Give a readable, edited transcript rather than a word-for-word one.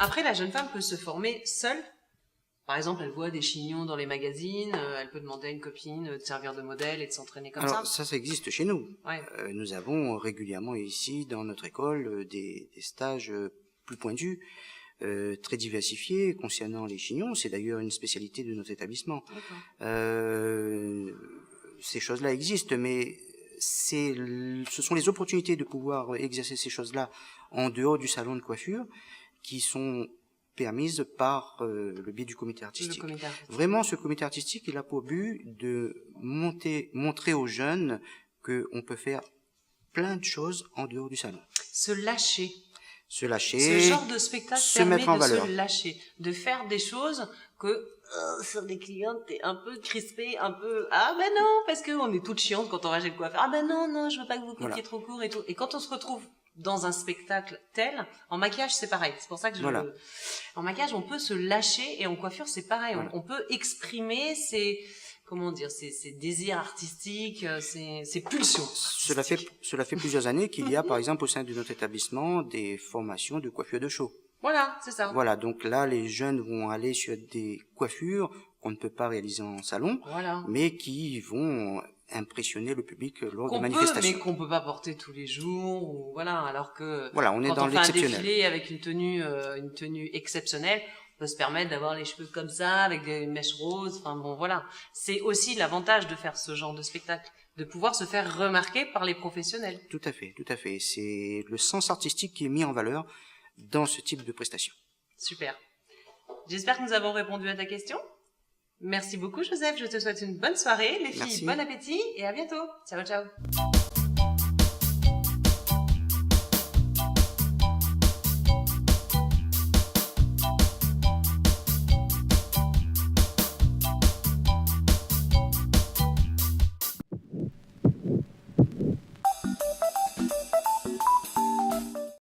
Après, la jeune femme peut se former seule. Par exemple, elle voit des chignons dans les magazines, elle peut demander à une copine de servir de modèle et de s'entraîner comme Alors, ça. ça existe chez nous. Ouais. Nous avons régulièrement ici, dans notre école, des stages plus pointus, très diversifiés concernant les chignons. C'est d'ailleurs une spécialité de notre établissement. Ces choses-là existent, mais ce sont les opportunités de pouvoir exercer ces choses-là en dehors du salon de coiffure qui sont permises par le biais du comité artistique. Vraiment, ce comité artistique, il a pour but de montrer aux jeunes qu'on peut faire plein de choses en dehors du salon. Se lâcher. Se lâcher. Ce genre de spectacle permet mettre en valeur. Se lâcher, de faire des choses que sur des clientes t'es un peu crispé, un peu ah ben non parce que on est toute chiante quand on va chez le coiffeur. Ah ben non je veux pas que vous coupiez trop court et tout. Et quand on se retrouve dans un spectacle tel, en maquillage c'est pareil. C'est pour ça que en maquillage on peut se lâcher et en coiffure c'est pareil. On peut exprimer ses désirs artistiques, ses pulsions. Cela fait plusieurs années qu'il y a, par exemple, au sein de notre établissement, des formations de coiffure de show. Voilà, c'est ça. Voilà, donc là, les jeunes vont aller sur des coiffures qu'on ne peut pas réaliser en salon, mais qui vont impressionner le public lors de manifestations. Mais qu'on peut pas porter tous les jours, ou voilà, alors que on est dans l'exceptionnel. Quand on fait un défilé avec une tenue exceptionnelle, on peut se permettre d'avoir les cheveux comme ça, avec des mèches roses, enfin bon, voilà. C'est aussi l'avantage de faire ce genre de spectacle, de pouvoir se faire remarquer par les professionnels. Tout à fait. C'est le sens artistique qui est mis en valeur dans ce type de prestation. Super. J'espère que nous avons répondu à ta question. Merci beaucoup, Joseph. Je te souhaite une bonne soirée. Les filles, bon appétit et à bientôt. Ciao, ciao.